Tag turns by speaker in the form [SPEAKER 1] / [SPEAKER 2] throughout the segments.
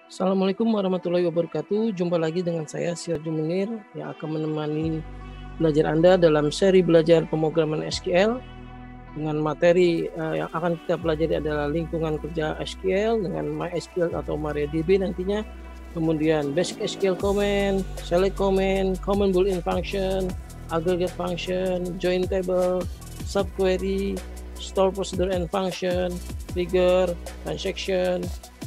[SPEAKER 1] Assalamualaikum warahmatullahi wabarakatuh. Jumpa lagi dengan saya Sirajul Munir yang akan menemani belajar Anda dalam seri belajar pemrograman SQL dengan materi yang akan kita pelajari adalah lingkungan kerja SQL dengan MySQL atau MariaDB nantinya. Kemudian basic SQL command, select command, common boolean function, aggregate function, join table, subquery, store procedure and function, trigger, transaction,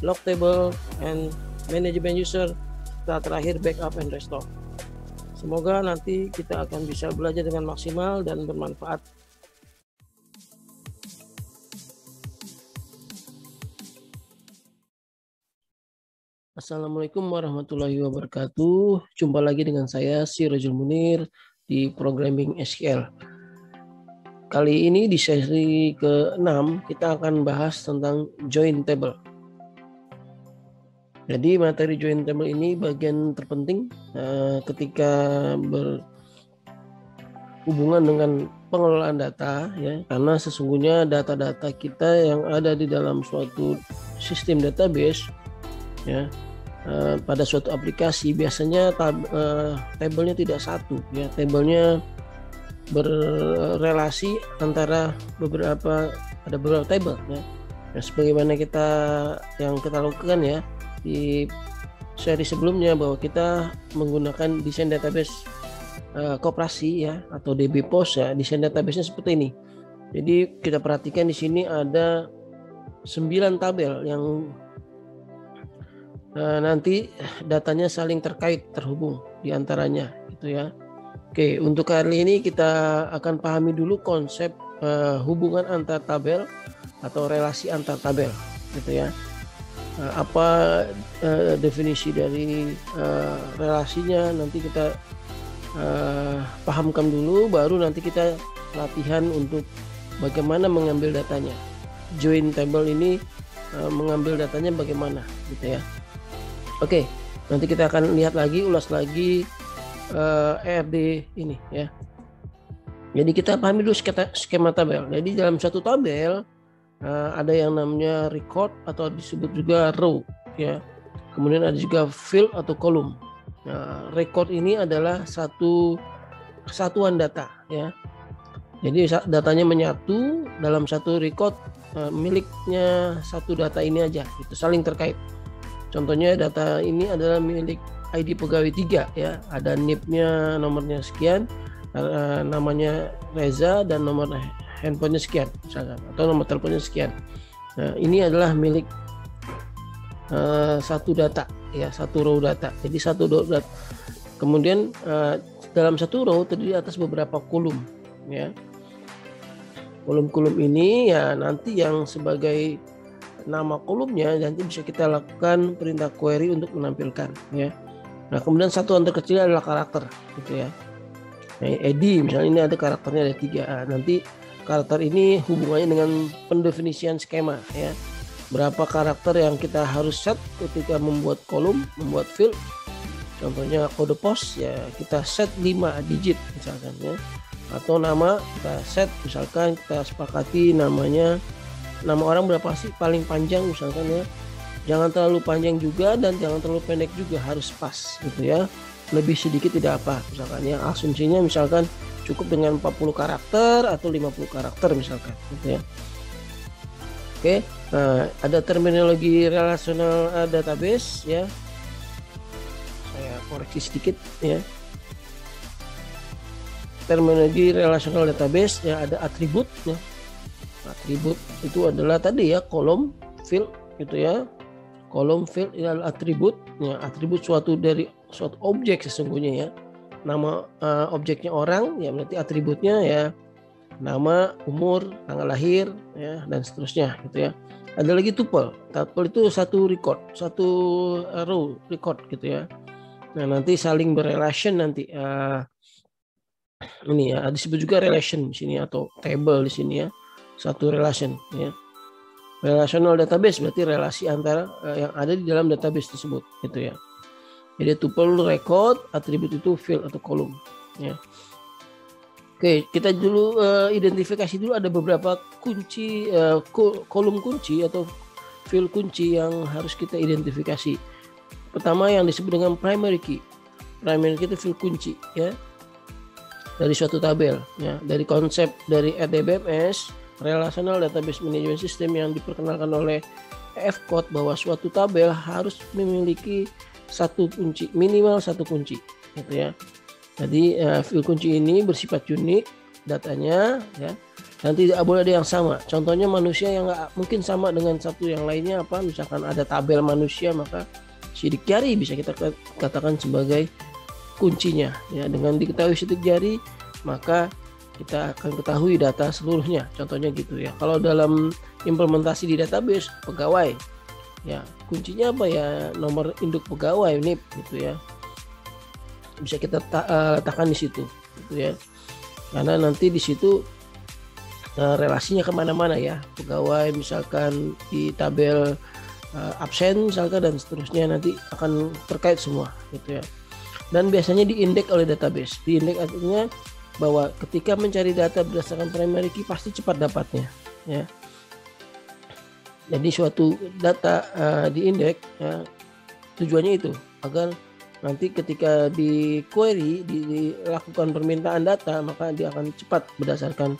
[SPEAKER 1] log table, and management user, serta terakhir backup and restore. Semoga nanti kita akan bisa belajar dengan maksimal dan bermanfaat. Assalamualaikum warahmatullahi wabarakatuh. Jumpa lagi dengan saya Sirajul Munir di Programming SQL. Kali ini di sesi ke-6 kita akan bahas tentang join table. Jadi materi join table ini bagian terpenting ketika berhubungan dengan pengelolaan data, ya, karena sesungguhnya data-data kita yang ada di dalam suatu sistem database, ya, pada suatu aplikasi biasanya tabelnya tidak satu, ya, tabelnya berrelasi antara beberapa tabel, ya. Nah, sebagaimana yang kita lakukan ya di seri sebelumnya bahwa kita menggunakan desain database koperasi, ya, atau DB Post, ya. Desain database-nya seperti ini. Jadi kita perhatikan di sini ada 9 tabel yang nanti datanya saling terhubung di antaranya, gitu ya. Oke, untuk kali ini kita akan pahami dulu konsep hubungan antar tabel atau relasi antar tabel, gitu ya. Apa definisi dari relasinya nanti kita pahamkan dulu, baru nanti kita latihan untuk bagaimana mengambil datanya. Join table ini mengambil datanya bagaimana, gitu ya. Oke, nanti kita akan ulas lagi ERD ini, ya. Jadi kita pahami dulu skema tabel. Jadi dalam satu tabel ada yang namanya record atau disebut juga row, ya. Kemudian ada juga field atau kolom. Nah, record ini adalah satu kesatuan data, ya. Jadi datanya menyatu dalam satu record, miliknya satu data ini aja, itu saling terkait. Contohnya data ini adalah milik ID pegawai 3, ya. Ada NIP-nya nomornya sekian, namanya Reza, dan nomor handphonenya sekian misalkan, atau nomor teleponnya sekian. Nah, ini adalah milik satu data, ya, satu row data. Jadi satu row data. Kemudian dalam satu row terdiri atas beberapa kolom, ya. Kolom-kolom ini ya nanti yang sebagai nama kolomnya nanti bisa kita lakukan perintah query untuk menampilkan, ya. Nah, kemudian satuan terkecil adalah karakter, gitu ya. Nah, Edi misalnya ini ada karakternya ada 3. Nanti karakter ini hubungannya dengan pendefinisian skema, ya. Berapa karakter yang kita harus set ketika membuat kolom, membuat field. Contohnya kode pos, ya kita set 5 digit misalkan, ya. Atau nama kita set, misalkan kita sepakati nama orang berapa sih paling panjang misalkan, ya. Jangan terlalu panjang juga dan jangan terlalu pendek juga, harus pas, gitu ya. Lebih sedikit tidak apa misalkan, ya. Asumsinya misalkan cukup dengan 40 karakter atau 50 karakter misalkan, gitu ya. Oke, nah, ada terminologi relational database, ya. Saya koreksi sedikit, ya. Terminologi relational database, ya, ada atribut, ya. Atribut itu adalah tadi, ya, kolom, field, gitu ya. Kolom, field adalah atribut, ya. Atribut suatu objek sesungguhnya, ya. Nama objeknya orang, ya, berarti atributnya, ya, nama, umur, tanggal lahir, ya, dan seterusnya, gitu ya. Ada lagi tuple. Tuple itu satu record, satu row record, gitu ya. Nah, nanti saling berrelation nanti. Ini, ya, disebut juga relation di sini atau table di sini, ya. Satu relation, ya. Relational database berarti relasi antara yang ada di dalam database tersebut, gitu ya. Jadi tuple record, atribut itu field atau kolom, ya. Oke, kita dulu identifikasi dulu ada beberapa kunci, kolom kunci atau field kunci yang harus kita identifikasi. pertama yang disebut dengan primary key. Primary key itu field kunci ya dari suatu tabel ya. Dari konsep dari RDBMS, Relational Database Management System, yang diperkenalkan oleh F-Code, bahwa suatu tabel harus memiliki satu kunci, minimal satu kunci gitu ya. Jadi field kunci ini bersifat unik datanya ya, dan tidak boleh ada yang sama. Contohnya manusia yang nggak mungkin sama dengan satu yang lainnya apa, misalkan ada tabel manusia, maka sidik jari bisa kita katakan sebagai kuncinya ya. Dengan diketahui sidik jari maka kita akan ketahui data seluruhnya, contohnya gitu ya. Kalau dalam implementasi di database pegawai ya, kuncinya apa ya, nomor induk pegawai NIP gitu ya, bisa kita letakkan di situ gitu ya, karena nanti di situ relasinya kemana-mana ya, pegawai misalkan di tabel absen misalkan dan seterusnya, nanti akan terkait semua gitu ya. Dan biasanya diindeks oleh database. Diindeks artinya bahwa ketika mencari data berdasarkan primary key pasti cepat dapatnya ya. Jadi suatu data diindeks ya, tujuannya itu agar nanti ketika di query, dilakukan permintaan data, maka dia akan cepat berdasarkan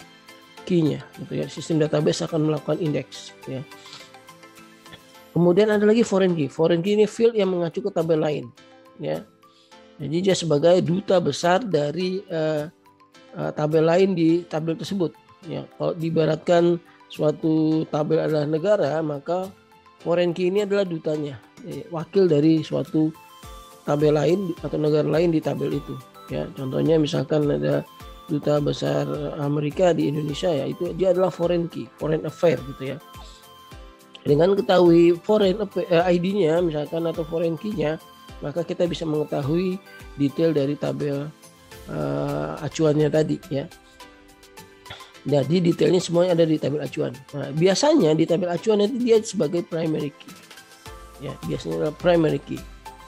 [SPEAKER 1] key-nya gitu ya. Sistem database akan melakukan indeks ya. Kemudian ada lagi foreign key. Foreign key ini field yang mengacu ke tabel lain ya. Jadi dia sebagai duta besar dari tabel lain di tabel tersebut ya. Kalau diibaratkan suatu tabel adalah negara, maka foreign key ini adalah dutanya, wakil dari suatu tabel lain atau negara lain di tabel itu ya. Contohnya misalkan ada duta besar Amerika di Indonesia ya, itu dia adalah foreign key, foreign affair gitu ya. Dengan ketahui foreign ID-nya misalkan atau foreign key-nya, maka kita bisa mengetahui detail dari tabel acuannya tadi ya. Jadi detailnya semuanya ada di tabel acuan. Nah, biasanya di tabel acuan nanti dia sebagai primary key ya, biasanya adalah primary key.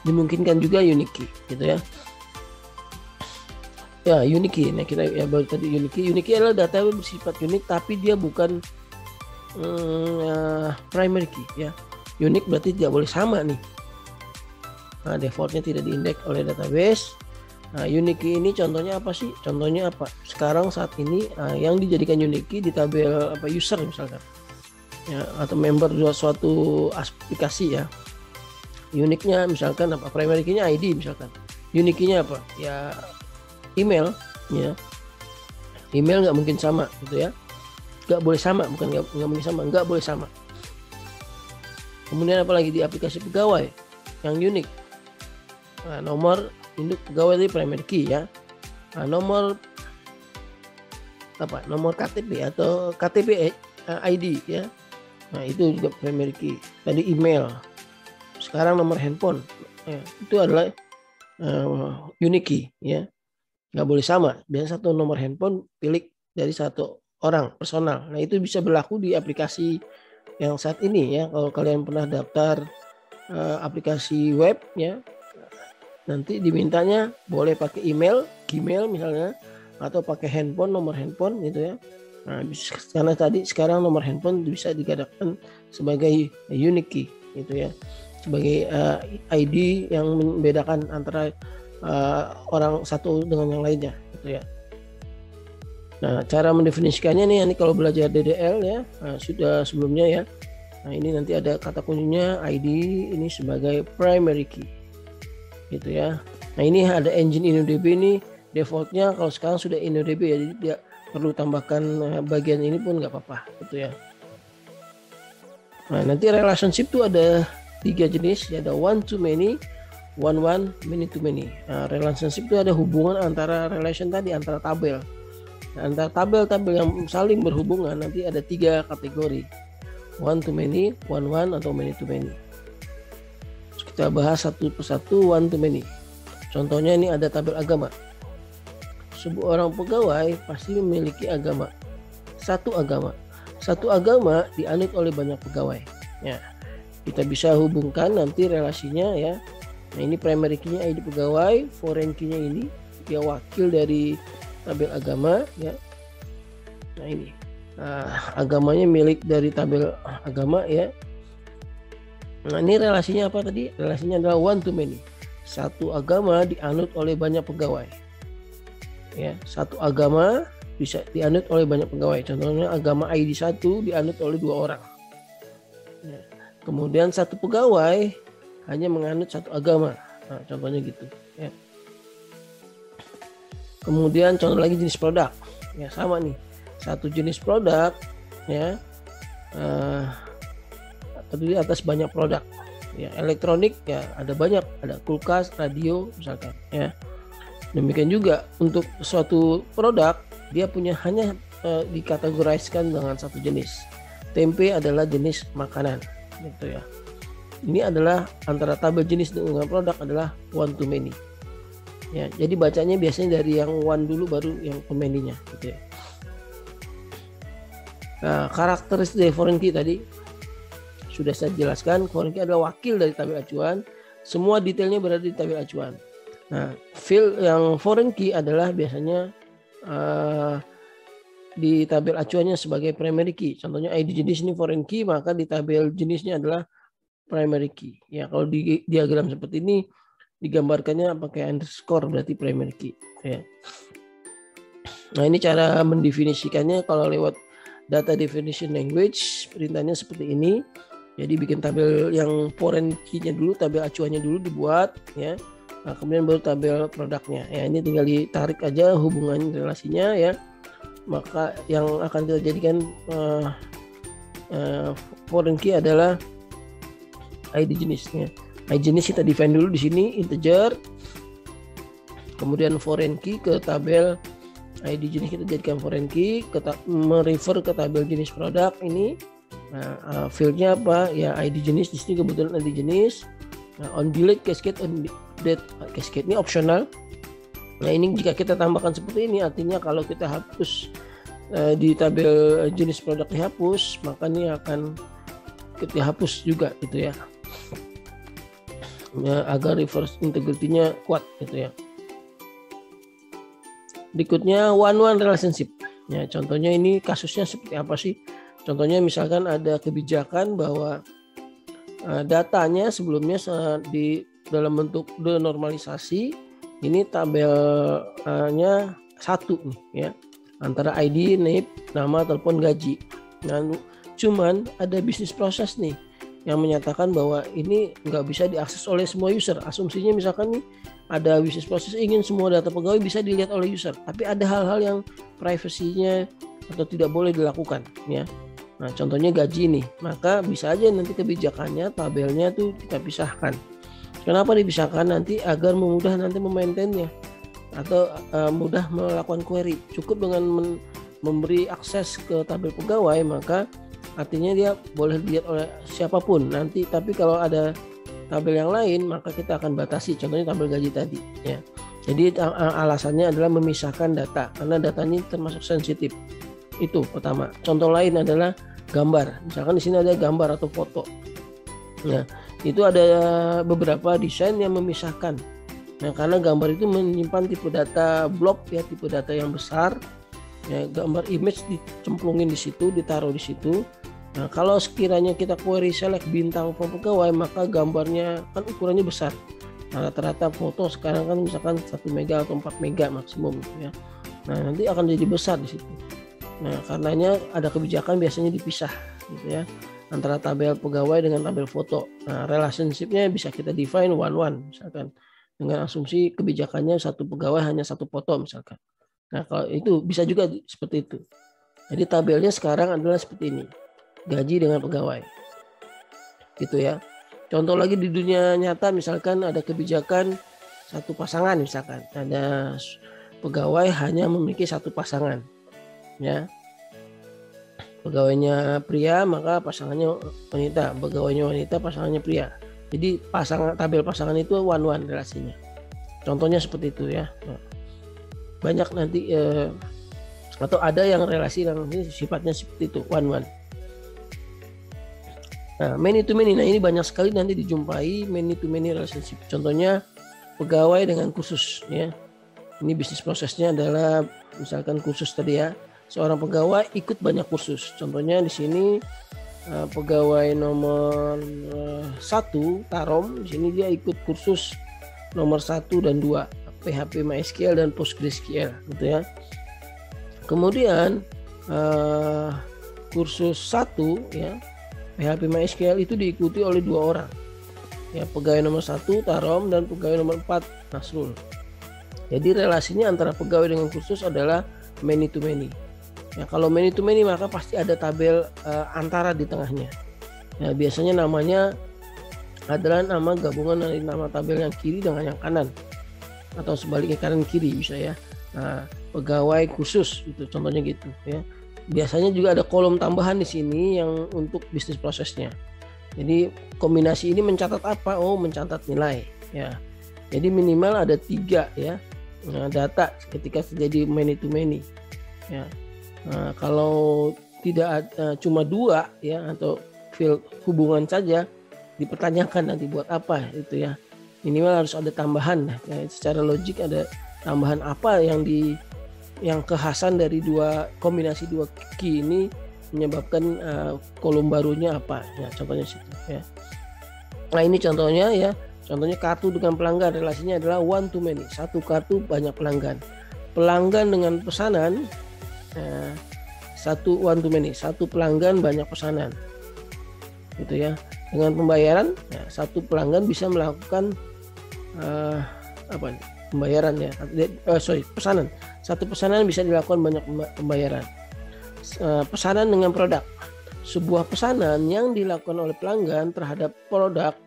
[SPEAKER 1] Dimungkinkan juga unique key gitu ya. Ya, unique key. Nah, kita ya baru tadi unique key. Unique key adalah data yang bersifat unik tapi dia bukan primary key ya. Unique berarti tidak boleh sama nih. Nah, defaultnya tidak diindeks oleh database. Nah, unique key ini contohnya apa sih? Contohnya apa? Sekarang saat ini yang dijadikan unique key di tabel apa, user misalkan ya, atau member suatu aplikasi ya. Uniknya misalkan apa? Primary key-nya ID misalkan. Unique key-nya apa? Ya email ya. Email nggak mungkin sama gitu ya. Nggak boleh sama, bukan nggak mungkin sama, nggak boleh sama. Kemudian apalagi di aplikasi pegawai yang unik. Nah, nomor induk pegawai dari primary key ya. Nah, nomor apa? Nomor KTP atau KTP ID ya. Nah, itu juga primary key. Tadi email. Sekarang nomor handphone ya, itu adalah unique key ya. Nggak boleh sama. Biasanya satu nomor handphone pilih dari satu orang personal. Nah, itu bisa berlaku di aplikasi yang saat ini ya. Kalau kalian pernah daftar aplikasi web ya, nanti dimintanya boleh pakai email, Gmail misalnya, atau pakai handphone, nomor handphone gitu ya. Nah, karena tadi sekarang nomor handphone bisa dikatakan sebagai unique key gitu ya, sebagai ID yang membedakan antara orang satu dengan yang lainnya gitu ya. Nah, cara mendefinisikannya nih, kalau belajar DDL ya, sudah sebelumnya ya. Nah, ini nanti ada kata kuncinya ID ini sebagai primary key gitu ya. Nah, ini ada engine InnoDB ini defaultnya kalau sekarang sudah InnoDB ya, jadi tidak perlu tambahkan bagian ini pun nggak apa-apa gitu ya. Nah, nanti relationship itu ada 3 jenis ya, ada one to many, one many to many. Nah, relationship itu ada hubungan antara relation tadi, antara tabel. Nah, antara tabel-tabel yang saling berhubungan nanti ada 3 kategori, one to many, one atau many to many. Kita bahas satu persatu one to many. Contohnya ini ada tabel agama. Sebuah orang pegawai pasti memiliki agama. Satu agama. Satu agama dianut oleh banyak pegawai. Ya, kita bisa hubungkan nanti relasinya ya. Nah, ini primary key-nya ID pegawai, foreign key-nya ini dia wakil dari tabel agama ya. Nah, ini agamanya milik dari tabel agama ya. Nah, ini relasinya apa tadi? Relasinya adalah one to many. Satu agama dianut oleh banyak pegawai. Ya, satu agama bisa dianut oleh banyak pegawai. Contohnya agama ID 1 dianut oleh 2 orang. Ya. Kemudian satu pegawai hanya menganut satu agama. Nah, contohnya gitu. Ya. Kemudian contoh lagi jenis produk. Ya, sama nih. Satu jenis produk ya terdiri atas banyak produk. Ya, elektronik ya ada banyak, ada kulkas, radio misalkan ya. Demikian juga untuk suatu produk dia punya hanya dikategoriskan dengan satu jenis. Tempe adalah jenis makanan gitu ya. Ini adalah antara tabel jenis dengan produk adalah one to many. Ya, jadi bacanya biasanya dari yang one dulu baru yang to many-nya gitu ya. Nah, karakteristik dari foreign key tadi sudah saya jelaskan. Foreign key adalah wakil dari tabel acuan. Semua detailnya berada di tabel acuan. Nah, field yang foreign key adalah biasanya di tabel acuannya sebagai primary key. Contohnya ID jenis ini foreign key, maka di tabel jenisnya adalah primary key. Ya, kalau di diagram seperti ini digambarkannya pakai underscore berarti primary key. Ya. Nah, ini cara mendefinisikannya kalau lewat data definition language, perintahnya seperti ini. Jadi bikin tabel yang foreign key-nya dulu, tabel acuannya dulu dibuat ya. Nah, kemudian baru tabel produknya. Ya, ini tinggal ditarik aja hubungan relasinya ya. Maka yang akan kita jadikan foreign key adalah ID jenisnya. ID jenis kita define dulu di sini integer. Kemudian foreign key ke tabel ID jenis kita jadikan foreign key, merefer ke tabel jenis produk ini. Nah, fieldnya apa? Ya ID jenis di sini kebetulan ID jenis. Nah, on delete cascade on delete cascade ini optional. Nah, ini jika kita tambahkan seperti ini artinya kalau kita hapus di tabel jenis produk dihapus, maka ini akan kita hapus juga gitu ya. Ya, agar reverse integrity-nya kuat gitu ya. Berikutnya one-one relationship. Ya, contohnya ini kasusnya seperti apa sih? Contohnya misalkan ada kebijakan bahwa datanya sebelumnya di dalam bentuk denormalisasi, ini tabelnya satu nih ya, antara ID, NIP, nama, telepon, gaji. Nah, cuman ada bisnis proses nih yang menyatakan bahwa ini nggak bisa diakses oleh semua user. Asumsinya misalkan nih ada bisnis proses ingin semua data pegawai bisa dilihat oleh user, tapi ada hal-hal yang privasinya atau tidak boleh dilakukan ya. Nah, contohnya gaji nih, maka bisa aja nanti kebijakannya tabelnya tuh kita pisahkan. Kenapa dipisahkan? Nanti agar memudah nanti memaintainnya atau mudah melakukan query. Cukup dengan memberi akses ke tabel pegawai, maka artinya dia boleh dilihat oleh siapapun nanti. Tapi kalau ada tabel yang lain, maka kita akan batasi. Contohnya tabel gaji tadi ya. Jadi alasannya adalah memisahkan data karena datanya termasuk sensitif. Itu pertama. Contoh lain adalah gambar. Misalkan di sini ada gambar atau foto. Nah, itu ada beberapa desain yang memisahkan. Nah, karena gambar itu menyimpan tipe data block ya, tipe data yang besar. Ya, gambar image dicemplungin di situ, ditaruh di situ. Nah, kalau sekiranya kita query select bintang form pegawai, maka gambarnya kan ukurannya besar. Nah, rata-rata foto sekarang kan misalkan 1 mega atau 4 mega maksimum ya. Nah, nanti akan jadi besar di situ. Nah, karenanya ada kebijakan biasanya dipisah gitu ya, antara tabel pegawai dengan tabel foto. Nah, relationship-nya bisa kita define one-one misalkan dengan asumsi kebijakannya satu pegawai hanya satu foto misalkan. Nah, kalau itu bisa juga seperti itu. Jadi tabelnya sekarang adalah seperti ini. Gaji dengan pegawai. Gitu ya. Contoh lagi di dunia nyata misalkan ada kebijakan satu pasangan misalkan. Ada pegawai hanya memiliki satu pasangan. Ya, pegawainya pria maka pasangannya wanita, pegawainya wanita pasangannya pria. Jadi tabel pasangan itu one-one relasinya. Contohnya seperti itu ya. Banyak nanti atau ada yang relasi yang sifatnya seperti itu one-one. Nah, many to many. Nah, ini banyak sekali nanti dijumpai many to many relationship. Contohnya pegawai dengan kursus ya. Ini bisnis prosesnya adalah misalkan kursus tadi ya. Seorang pegawai ikut banyak kursus. Contohnya di sini pegawai nomor 1 Tarom, di sini dia ikut kursus nomor 1 dan 2 PHP MySQL dan PostgreSQL gitu ya. Kemudian kursus 1 ya PHP MySQL itu diikuti oleh 2 orang ya, pegawai nomor 1 Tarom dan pegawai nomor 4 Nasrul. Jadi relasinya antara pegawai dengan kursus adalah many to many. Ya, kalau many to many maka pasti ada tabel antara di tengahnya. Nah, biasanya namanya adalah nama gabungan dari nama tabel yang kiri dengan yang kanan, atau sebaliknya kanan kiri bisa ya. Nah, pegawai khusus itu contohnya gitu ya. Biasanya juga ada kolom tambahan di sini yang untuk bisnis prosesnya. Jadi kombinasi ini mencatat apa? Oh, mencatat nilai ya. Jadi minimal ada 3 ya. Nah, data ketika terjadi many to many ya. Nah, kalau tidak cuma 2 ya atau field hubungan saja, dipertanyakan nanti buat apa itu ya. Minimal harus ada tambahan ya. Secara logik ada tambahan apa yang kekhasan dari kombinasi 2 key ini menyebabkan kolom barunya apa ya, contohnya situ ya. Nah, ini contohnya ya. Contohnya kartu dengan pelanggan, relasinya adalah one to many, satu kartu banyak pelanggan. Pelanggan dengan pesanan satu one to many, satu pelanggan banyak pesanan gitu ya. Dengan pembayaran ya, satu pelanggan bisa melakukan pembayaran ya, pesanan, satu pesanan bisa dilakukan banyak pembayaran. Pesanan dengan produk, sebuah pesanan yang dilakukan oleh pelanggan terhadap produk.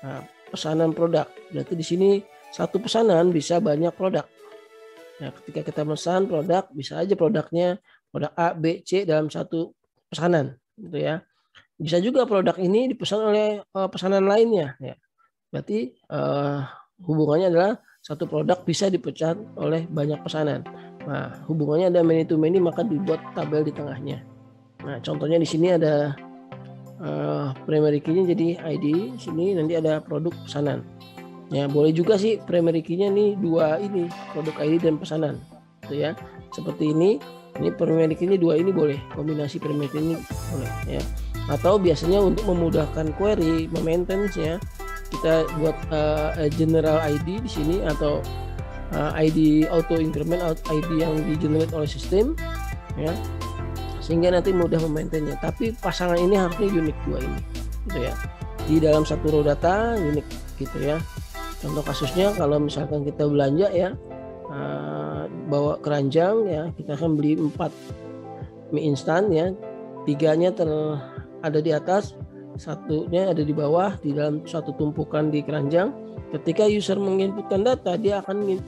[SPEAKER 1] Nah, pesanan produk berarti di sini satu pesanan bisa banyak produk. Nah, ketika kita memesan produk, bisa aja produknya produk A, B, C dalam satu pesanan, gitu ya. Bisa juga produk ini dipesan oleh pesanan lainnya, ya. Berarti hubungannya adalah satu produk bisa dipesan oleh banyak pesanan. Nah, hubungannya ada many to many, maka dibuat tabel di tengahnya. Nah, contohnya di sini ada primary key-nya jadi ID, sini nanti ada produk pesanan. Ya, boleh juga sih primary key-nya nih 2 ini, produk ID dan pesanan. Gitu ya. Seperti ini primary key-nya 2 ini boleh, kombinasi primary key ini boleh ya. Atau biasanya untuk memudahkan query, maintenance-nya kita buat general ID di sini atau ID auto increment ID yang di-generate oleh sistem ya. Sehingga nanti mudah memaintainnya. Tapi pasangan ini harusnya unik 2 ini gitu ya. Di dalam satu row data unik gitu ya. Contoh kasusnya kalau misalkan kita belanja ya, bawa keranjang ya, kita akan beli 4 mie instan ya, 3-nya ada di atas, 1-nya ada di bawah di dalam suatu tumpukan di keranjang. Ketika user menginputkan data, dia akan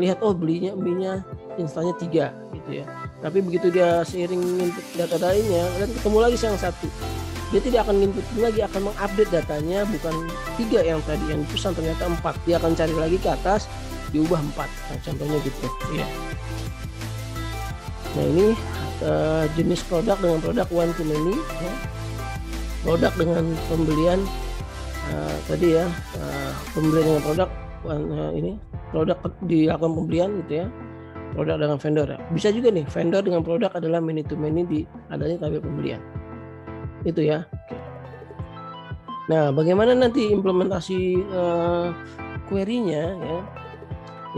[SPEAKER 1] lihat oh mie-nya instannya 3 gitu ya. Tapi begitu dia seiring input data lainnya dan ketemu lagi yang 1, dia tidak akan inputin lagi, akan mengupdate datanya, bukan 3 yang tadi yang dipesan ternyata 4. Dia akan cari lagi ke atas, diubah 4. Nah, contohnya gitu ya. Nah, ini jenis produk dengan produk one to many ya. Produk dengan pembelian tadi ya, pembelian dengan produk ini produk dilakukan pembelian gitu ya. Produk dengan vendor ya. Bisa juga nih vendor dengan produk adalah many to many di adanya tabel pembelian. Itu ya. Nah, bagaimana nanti implementasi query-nya ya.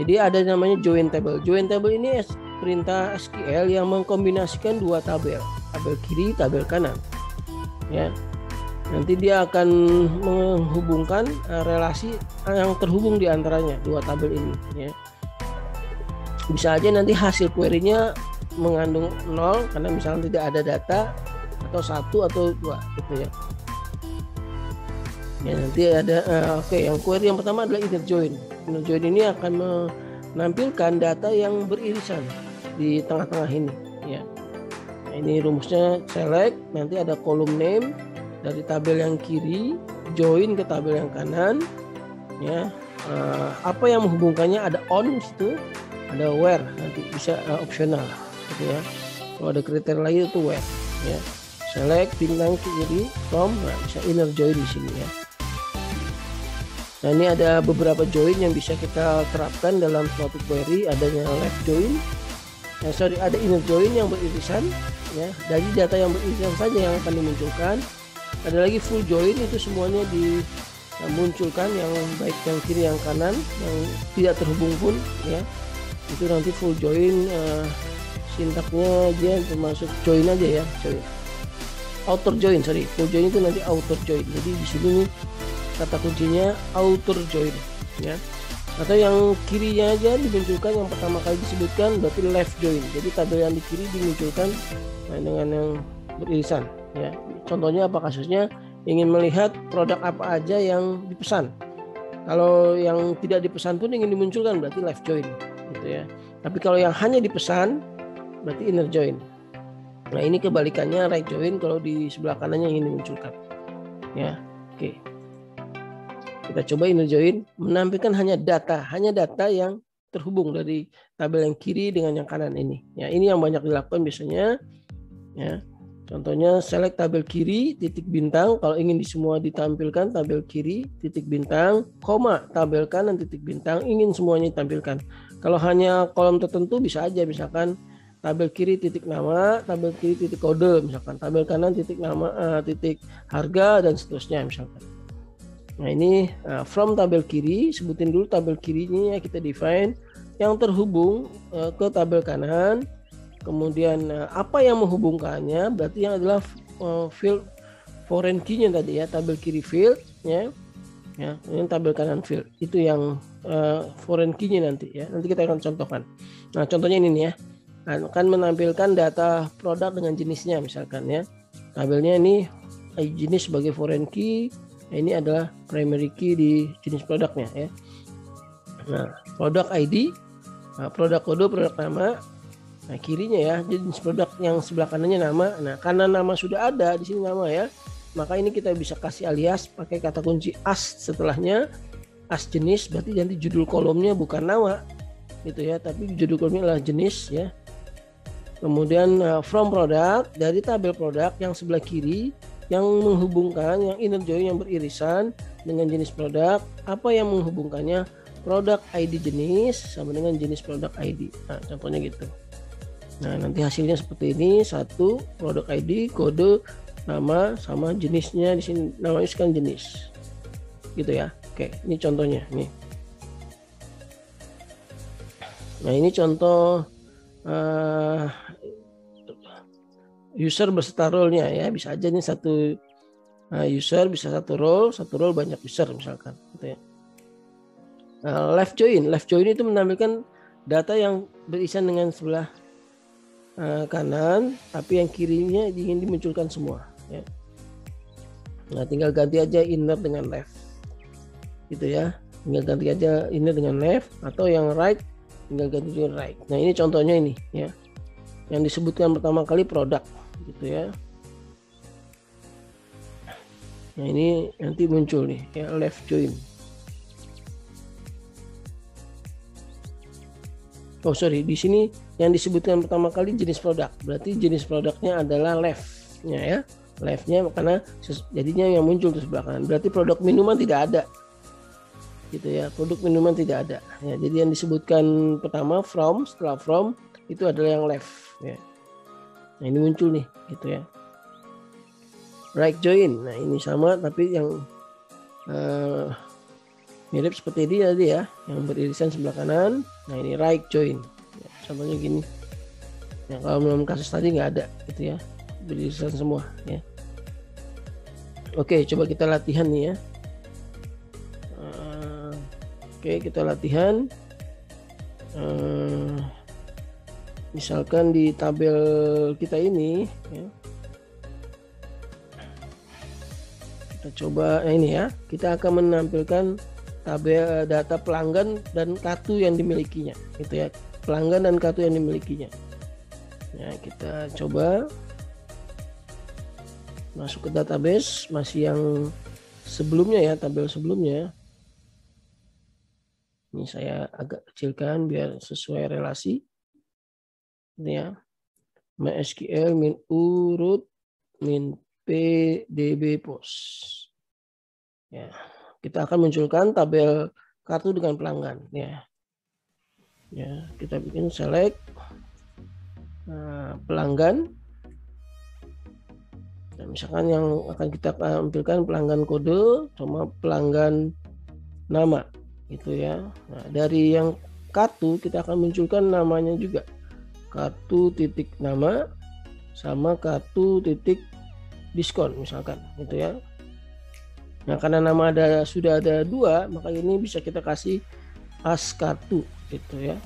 [SPEAKER 1] Jadi ada namanya join table. Join table ini perintah SQL yang mengkombinasikan 2 tabel, tabel kiri, tabel kanan. Ya. Nanti dia akan menghubungkan relasi yang terhubung di antaranya 2 tabel ini ya. Bisa aja nanti hasil query-nya mengandung 0 karena misalnya tidak ada data, atau 1 atau 2 gitu ya. Ya, nanti ada yang query yang pertama adalah inner join. Inner join ini akan menampilkan data yang beririsan di tengah-tengah ini ya. Nah, ini rumusnya select, nanti ada kolom name dari tabel yang kiri, join ke tabel yang kanan ya. Apa yang menghubungkannya ada on di situ, ada where, nanti bisa opsional gitu ya. Kalau ada kriteria lain itu where ya. Select bintang kiri from, nah bisa inner join di sini ya. Nah, ini ada beberapa join yang bisa kita terapkan dalam suatu query. Adanya left join, ada inner join yang beririsan, ya, dari data yang beririsan saja yang akan dimunculkan. Ada lagi full join, itu semuanya dimunculkan, yang baik yang kiri yang kanan, yang tidak terhubung pun ya, itu nanti full join. Sintaknya dia termasuk join aja ya, join. Outer join, sorry, full join itu nanti outer join. Jadi di sini nih kata kuncinya outer join ya. Atau yang kirinya aja dimunculkan yang pertama kali disebutkan, berarti left join. Jadi tabel yang di kiri dimunculkan dengan yang beririsan ya. Contohnya apa kasusnya? Ingin melihat produk apa aja yang dipesan. Kalau yang tidak dipesan pun ingin dimunculkan, berarti left join gitu ya. Tapi kalau yang hanya dipesan berarti inner join. Nah, ini kebalikannya right join, kalau di sebelah kanannya ingin dimunculkan ya. Oke, kita coba inner join, menampilkan hanya data yang terhubung dari tabel yang kiri dengan yang kanan ini ya. Ini yang banyak dilakukan biasanya ya. Contohnya select tabel kiri titik bintang, kalau ingin di semua ditampilkan tabel kiri titik bintang, koma tabel kanan titik bintang, ingin semuanya ditampilkan. Kalau hanya kolom tertentu bisa aja, misalkan tabel kiri titik nama, tabel kiri titik kode, misalkan tabel kanan titik nama, titik harga, dan seterusnya misalkan. Nah, ini from tabel kiri, sebutin dulu tabel kirinya kita define yang terhubung ke tabel kanan. Kemudian apa yang menghubungkannya, berarti yang adalah field foreign key-nya tadi ya, tabel kiri field ya. Ya, ini tabel kanan field. Itu yang foreign key-nya nanti ya. Nanti kita akan contohkan. Nah, contohnya ini nih ya. Akan menampilkan data produk dengan jenisnya misalkan ya. Tabelnya ini jenis sebagai foreign key. Nah, ini adalah primary key di jenis produknya ya. Nah, produk ID, produk kode, produk nama. Nah, kirinya ya, jenis produk yang sebelah kanannya nama. Nah, karena nama sudah ada di sini nama ya, maka ini kita bisa kasih alias pakai kata kunci as setelahnya, as jenis, berarti nanti judul kolomnya bukan nama gitu ya, tapi judul kolomnya adalah jenis ya. Kemudian from product, dari tabel produk yang sebelah kiri yang menghubungkan, yang inner join yang beririsan dengan jenis produk. Apa yang menghubungkannya? Produk ID jenis sama dengan jenis produk ID. Nah, contohnya gitu. Nah, nanti hasilnya seperti ini, satu produk ID, kode, nama, sama jenisnya di sini, namanya sekarang jenis, gitu ya. Oke, ini contohnya nih. Nah, ini contoh user beserta role-nya ya, bisa aja nih satu user bisa satu role banyak user misalkan, gitu ya. Left join itu menampilkan data yang berisian dengan sebelah kanan, tapi yang kirinya ingin dimunculkan semua ya. Nah, tinggal ganti aja inner dengan left gitu ya, tinggal ganti aja inner dengan left, atau yang right tinggal ganti dengan right. Nah, ini contohnya ini ya, yang disebutkan pertama kali produk gitu ya. Nah, ini nanti muncul nih ya, left join. Oh sorry, di sini yang disebutkan pertama kali jenis produk, berarti jenis produknya adalah left-nya ya, left-nya, karena jadinya yang muncul di sebelah kanan. Berarti produk minuman tidak ada, gitu ya, produk minuman tidak ada. Ya, jadi yang disebutkan pertama from, setelah from itu adalah yang left. Ya. Nah, ini muncul nih, gitu ya. Right join, nah ini sama, tapi yang mirip seperti ini tadi ya, yang beririsan sebelah kanan. Nah, ini right join ya, contohnya gini ya. Kalau dalam kasus tadi nggak ada gitu ya, beririsan semua ya. Oke, coba kita latihan nih ya. Oke, kita latihan. Misalkan di tabel kita ini ya, kita coba ini ya, kita akan menampilkan tabel data pelanggan dan kartu yang dimilikinya gitu ya, pelanggan dan kartu yang dimilikinya. Ya, kita coba masuk ke database, masih yang sebelumnya ya, tabel sebelumnya. Ini saya agak kecilkan biar sesuai relasi ini ya. MySQL min u root min pdb post ya. Kita akan munculkan tabel kartu dengan pelanggan ya. Ya, kita bikin select pelanggan Nah, misalkan yang akan kita tampilkan pelanggan kode sama pelanggan nama gitu ya. Nah, dari yang kartu kita akan munculkan namanya juga, kartu titik nama sama kartu titik diskon misalkan gitu ya. Nah, karena nama sudah ada dua, maka ini bisa kita kasih as kartu gitu ya.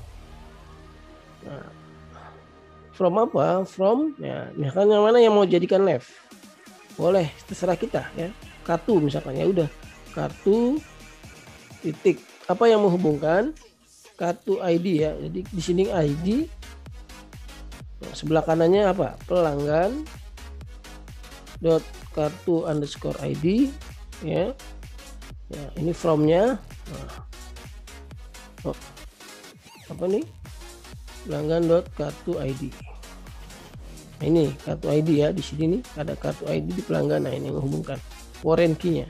[SPEAKER 1] Nah, from apa? From ya, misalkan yang mana yang mau jadikan left, boleh, terserah kita ya. Kartu misalkan, ya udah kartu titik apa yang menghubungkan, kartu ID ya. Jadi di sini ID, nah, sebelah kanannya apa? Pelanggan dot kartu underscore ID ya. Ya, ini from-nya. Nah, oh, apa nih? Pelanggan dot kartu ID. Nah, ini kartu ID ya, di sini nih ada kartu ID di pelanggan. Nah, ini menghubungkan foreign key-nya.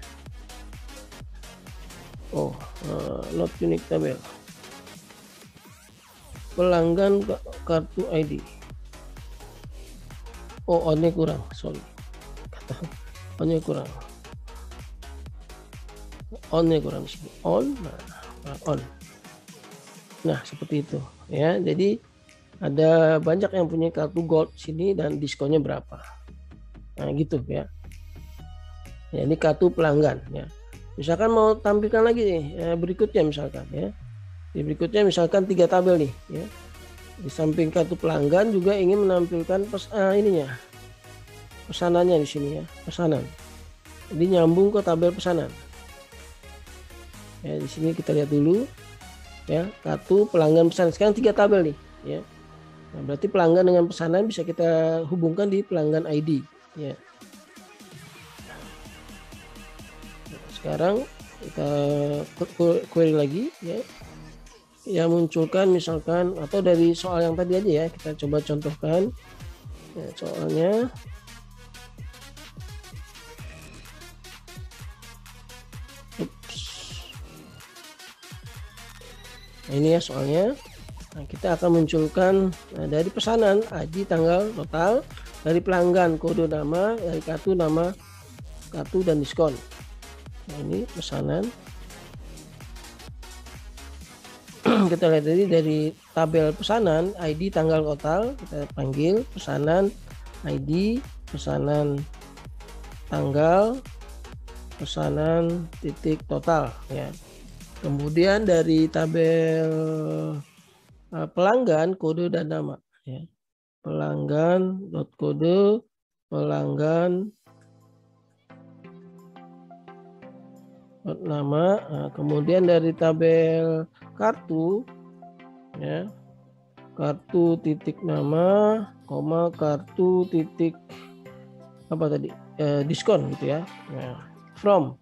[SPEAKER 1] Not unique tabel. Pelanggan kartu ID. On-nya kurang, sorry. On-nya kurang. On-nya kurang di sini. On, on. Nah, seperti itu ya. Jadi ada banyak yang punya kartu gold sini dan diskonnya berapa. Nah, gitu ya. Ya, ini kartu pelanggan ya. Misalkan mau tampilkan lagi nih berikutnya misalkan ya. Di berikutnya misalkan 3 tabel nih ya. Di samping kartu pelanggan juga ingin menampilkan pesanannya di sini ya, pesanan. Jadi nyambung ke tabel pesanan. Ya, di sini kita lihat dulu ya, kartu pelanggan pesanan. Sekarang 3 tabel nih ya. Nah, berarti pelanggan dengan pesanan bisa kita hubungkan di pelanggan ID ya. Sekarang kita query lagi ya, yang munculkan misalkan, atau dari soal yang tadi aja ya, kita coba contohkan ya, soalnya. Nah, ini ya soalnya. Nah, kita akan munculkan dari pesanan ID, tanggal, total, dari pelanggan kode nama, dari kartu nama, kartu dan diskon. Nah, ini pesanan. Kita lihat dari tabel pesanan ID, tanggal, total, kita panggil pesanan ID, pesanan tanggal, pesanan titik total ya. Kemudian dari tabel pelanggan kode dan nama ya. Pelanggan dot kode, pelanggan dot nama. Nah, kemudian dari tabel kartu ya, kartu titik nama, koma kartu titik apa tadi, diskon gitu ya. Nah, from.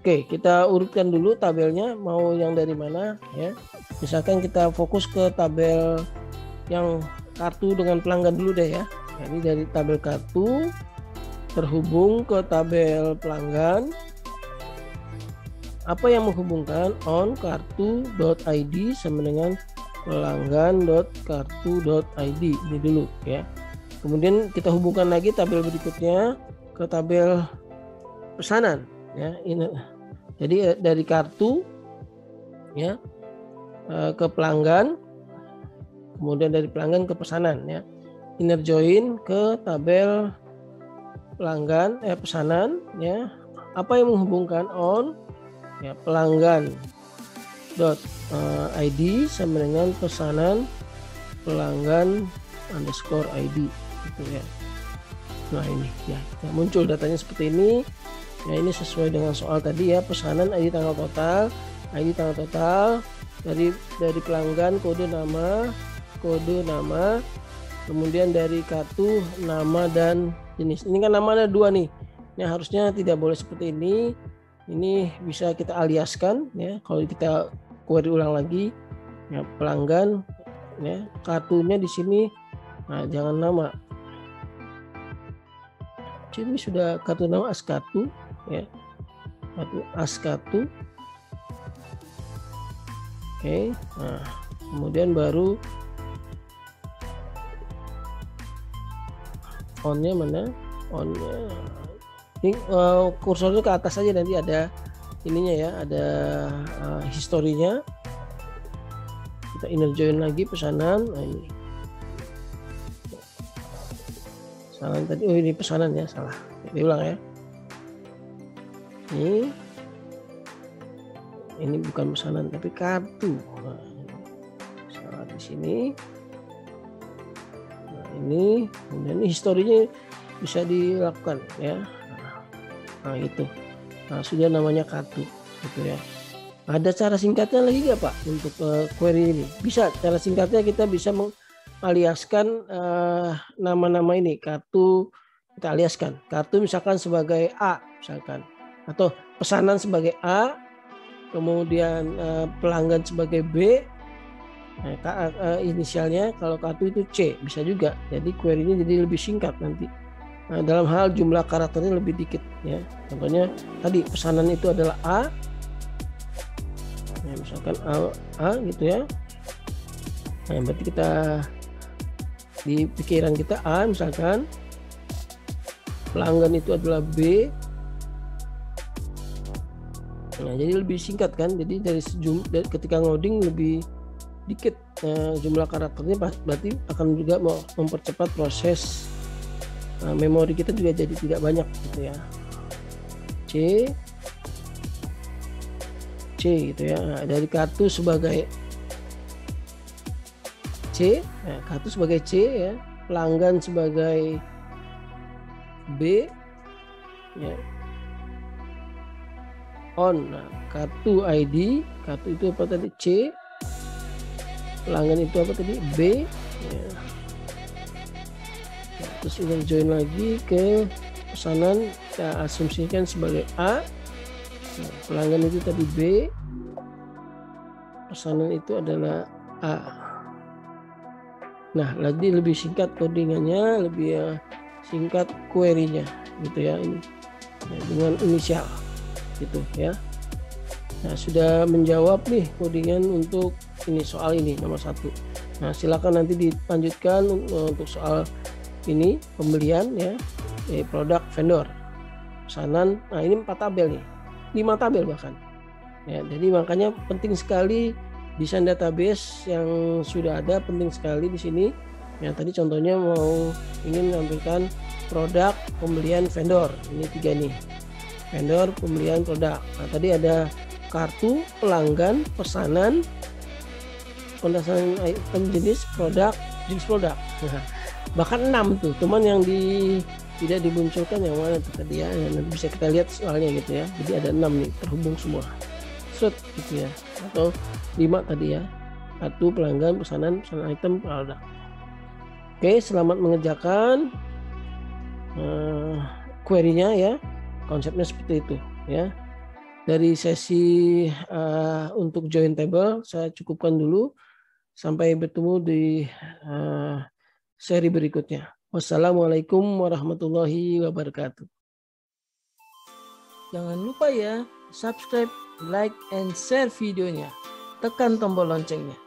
[SPEAKER 1] Oke, kita urutkan dulu tabelnya, mau yang dari mana ya. Misalkan kita fokus ke tabel yang kartu dengan pelanggan dulu deh ya. Jadi dari tabel kartu terhubung ke tabel pelanggan. Apa yang menghubungkan? On kartu.id sama dengan pelanggan.kartu.id. Ini dulu ya. Kemudian kita hubungkan lagi tabel berikutnya ke tabel pesanan ya. Ini jadi dari kartu ya ke pelanggan, kemudian dari pelanggan ke pesanan ya. Inner join ke tabel pelanggan pesanan ya. Apa yang menghubungkan? On ya, pelanggan dot ID sama dengan pesanan pelanggan underscore ID gitu ya. Nah, ini ya, muncul datanya seperti ini ya. Ini sesuai dengan soal tadi ya, pesanan ID, tanggal total, ID, tanggal total, dari pelanggan kode nama, kemudian dari kartu nama dan jenis. Ini kan nama ada 2 nih. Ini harusnya tidak boleh seperti ini. Ini bisa kita aliaskan ya. Kalau kita query ulang lagi ya, pelanggan ya, kartunya di sini. Nah, jangan nama. Ini sudah kartu nama as kartu ya. Kartu as kartu. Oke. Nah, kemudian baru on-nya mana? on. Ini kursornya ke atas aja, nanti ada ininya ya, ada historinya. Kita inner join lagi pesanan. Nah, ini pesanan tadi, oh ini pesanan ya, salah, diulang ya. Ini bukan pesanan tapi kartu. Nah, salah di sini. Nah, ini kemudian ini historinya bisa dilakukan ya. Nah itu, nah sudah namanya kartu gitu ya. Ada cara singkatnya lagi nggak Pak untuk query ini? Bisa, cara singkatnya kita bisa mengaliaskan nama-nama ini. Kartu kita aliaskan, kartu misalkan sebagai A misalkan, atau pesanan sebagai A, kemudian pelanggan sebagai B, inisialnya kalau kartu itu C, bisa juga. Jadi query-nya jadi lebih singkat nanti. Nah, dalam hal jumlah karakternya lebih dikit ya. Contohnya tadi pesanan itu adalah A, ya, misalkan A gitu ya. Nah, berarti kita di pikiran kita A, misalkan pelanggan itu adalah B. Nah, jadi lebih singkat kan. Jadi dari ketika ngoding lebih dikit jumlah karakternya, berarti akan juga mempercepat proses. Memori kita juga jadi tidak banyak gitu ya. C gitu ya. Nah, dari kartu sebagai C, kartu sebagai C ya, pelanggan sebagai B ya. On, nah, kartu ID, kartu itu apa tadi, C, pelanggan itu apa tadi, B ya. Terus kita join lagi ke pesanan, kita asumsikan sebagai A. Nah, pelanggan itu tadi B, pesanan itu adalah A. Nah, lagi lebih singkat codingannya, lebih singkat query-nya gitu ya, ini ya, dengan inisial gitu ya. Nah, sudah menjawab nih codingan untuk ini, soal ini nomor 1. Nah, silakan nanti dilanjutkan untuk soal ini pembelian ya, produk vendor, pesanan. Nah, ini 4 tabel nih, 5 tabel bahkan ya. Jadi makanya penting sekali desain database yang sudah ada, penting sekali di sini ya. Tadi contohnya ingin menampilkan produk, pembelian, vendor, ini 3 nih, vendor, pembelian, produk. Nah, tadi ada kartu, pelanggan, pesanan, pendasaran item, jenis produk, bahkan 6 tuh, cuman yang tidak dimunculkan yang mana tuh tadi ya. Nanti bisa kita lihat soalnya gitu ya. Jadi ada 6 nih, terhubung semua gitu ya, atau 5 tadi ya, kartu, pelanggan, pesanan item, produk. Oke, selamat mengerjakan query-nya ya. Konsepnya seperti itu ya. Dari sesi untuk join table saya cukupkan dulu. Sampai bertemu di seri berikutnya. Wassalamualaikum warahmatullahi wabarakatuh. Jangan lupa ya, subscribe, like, and share videonya. Tekan tombol loncengnya.